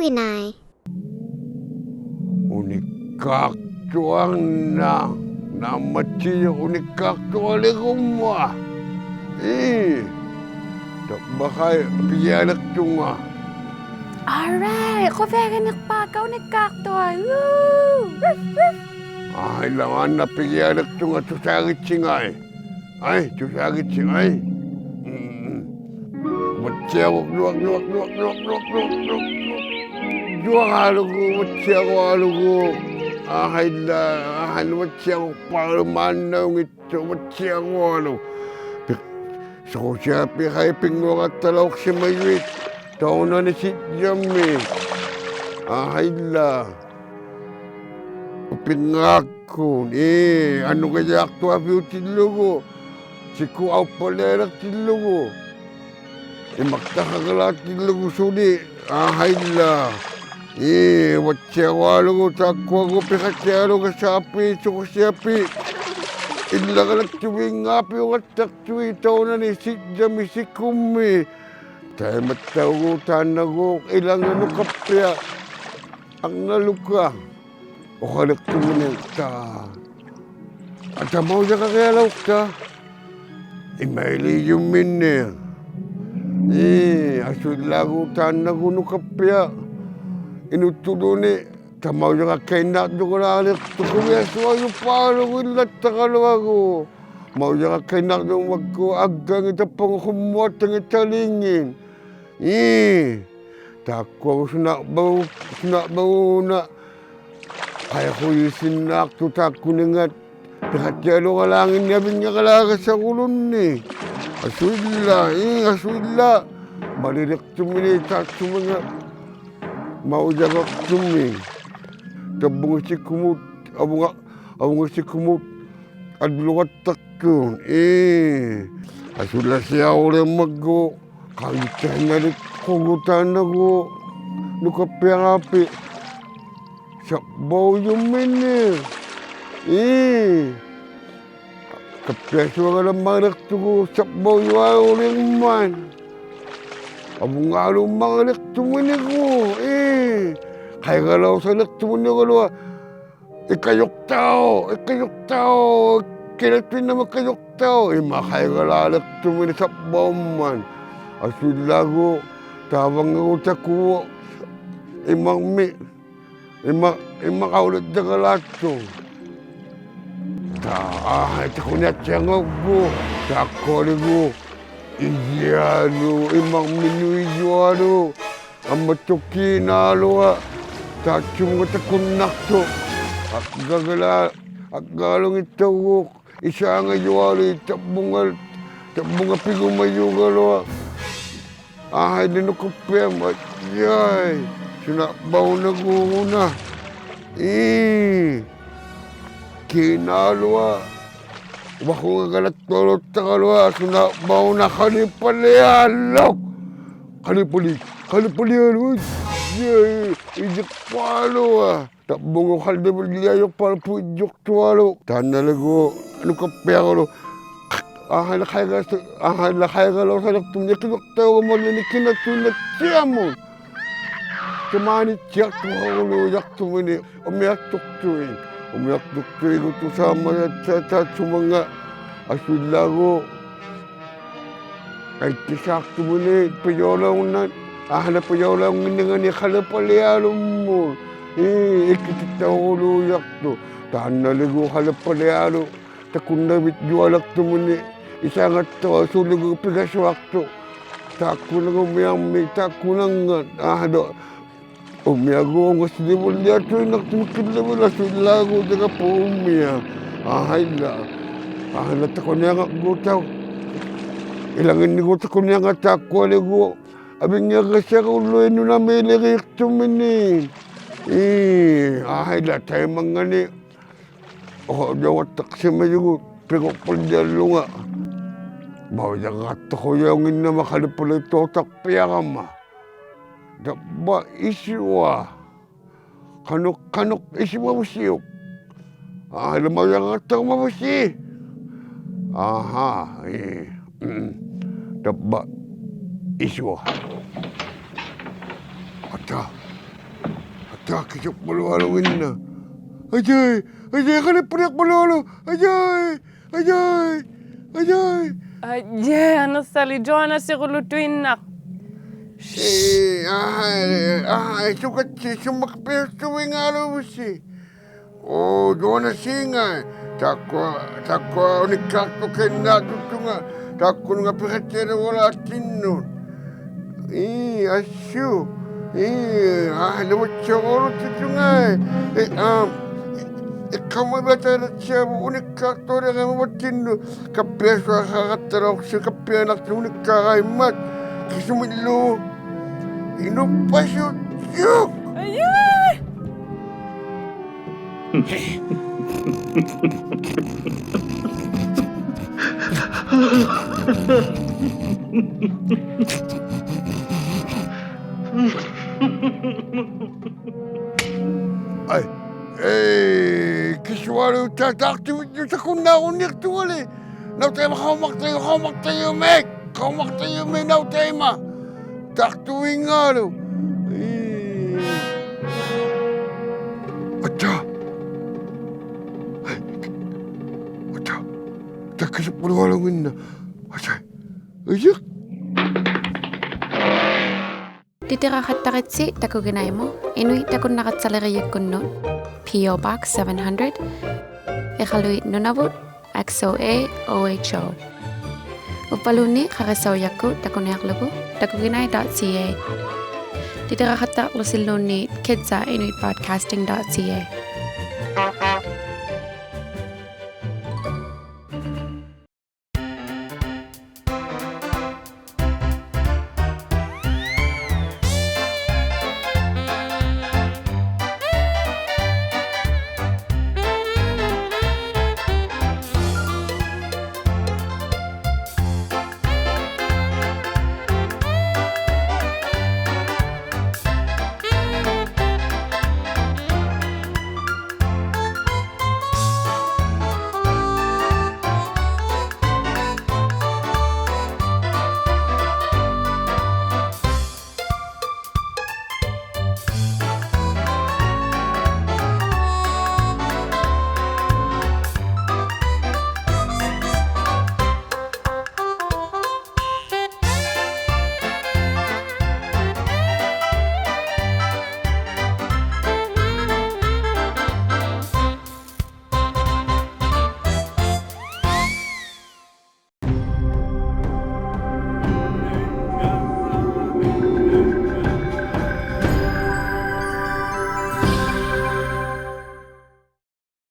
inay. Unikak tuang na namati unikak tuang legumwa. Tak bakay piyanak tunga. Alright, ako vegan nagpakaw ni kaktoy. Woo! Ay lawan na piyanak tunga tusagit singay. Ay tusagit singay. Matiyawak luwak. Juang halugo, matiyawak halugo. Ay matiyawak palaman na ito, matiyawak halugo. So siya pikay pingwang at talawak si Mayuit. Taon na ni si Jami. Ay pingako. Ano kaya akto abiyo tilugo? Si kuaw palerak tilugo. Magtakakalat tilugo suni. Watsyawalugo takwa ko pikatyalo ka sapi. Suko sapi. Ilagalak tuwing api o katak tuwing taon na ni si Jami si Kumi. Tayo matawagutan na ko. Ilang ano kapya. Ang naluka. O kalak tuwing ta. At amaw niya kakayalaw ka. Imaili yung minir. Asun lagutan na kuno kapya. Inutudo ni tamaw niya kakainak do ko na tukumiaswa yung palo ko ilat takalawa ko. Mau niya kakainak do magkuagang itapang kumot ang italingin. Takwa ko sunakbaw na. Kaya ko yung sinak tutakko ningat. Pikatyalo ka langin niyabing niya kalaga sa kulon ni. Aswila. Maririk tuminita mga maujagak tumi. Tabunga si kumut. Abunga si kumut. Adlukat takun. Aswila siya ulit maggo. Kalitan na rin kugutan ako. Nukapya api. Sakbaw yung minir. Kapya siya ka lang manakto ko. Sakbaw yung uling man. Abong nga lang manakto mo ni ko. Kaya ka lang sa nakto mo ni ko. Ikayok tao. Kinagpin naman kayok tao. Makaya ka lang nakto mo ni sakbaw man. Aswila ko. Tawang ako sa kuwa. Imang kaulat na kalato. Ito ko na tiyangag ko. Sakoli ko. Iyalo. Imang minuiyalo. Ang matuki na alo. Tatsum ko takunak to. At galong ito ko. Isa nga yuwalo. Tabunga pigumayugalo. Dino ko pem. Ay. Sunakbaw na guna. Kinalwa. Wako nga galat tolot na kalwa. Sunakbaw na kalipalialo. Kalipalialo. Ijik palo. Tabungo kalipalialo para po ijik tuwalo. Tanalago. Ano ka pekalo. Lakay ka lang sa naktumnya. Kinaktaw mo na kinatunak siya mo. Tumani tiyak tuhaulu yak tumini. Umiyak tuktuin. Umiyak tuktuin ko to sama sa sumanga. Aswila ko. Ay tisak tumini. Payolaw na. Na payolaw nga ni kalapalialo mo. Ikitik na ulo yak to. Tahan naligo kalapalialo. Takun na bitjualak tumini. Isa nga to. Suligo pigaswak to. Taku na umiyang taku na nga. Umiyago ang gusto di mo liya ito yung nagtumikid na mo na sulago na ka po umiya. Tako niya nga gutaw. Ilangin ni gutaw ko niya nga takwa ligo. Abing niya kasi ako uloy nyo na may lirik tuminin. Tayo mga ni. Dawat taksi mayo. Pingok po diyalo nga. Bawya nga tako yung ina makalipulay ito takpiya ka ma. Ba iswa kanok iswa musiyok. Lamaw yang atang mamusi. Dabba iswa. Ata Takisok malwalawin na. Ajay! Ajay, kalipriyak malwalo! Ajay! Ajay! Ajay! Ajay, ano salijoana si Kulutuinak. Sukat si sumakpes tuwing araw si. Doon na singa. Takwa, unikakto kayo natutunga. Takwa nga pikatira wala tinun. Asyo. Lawat siya oras ito nga. Ikaw mabatarat siya, unikakto rin nga mabatino. Kapeso kakataraw siya, kapianak siya unikakaimat. Kisumilo. Inupasyo siya. Ayay! Kiswaro tatakti with sa kuna unik tuwali. Now tayo kaumak tayo, Meg. Kaumak tayo, Meg, now tayo ma. Taktuwing araw. Acha. Acha. Takasap mo walawin na. Acha. Ayak. Titira kataritsi takuginay mo. Inuit takun nakatsalariyak kun nun. P.O. Box 700. Ikaluit nunavut. XOA OHO. Upaluni kakasaw takunayak lagu. Takuginay.ca. Titira katak lusilun ni kidsa inuitpodcasting.ca.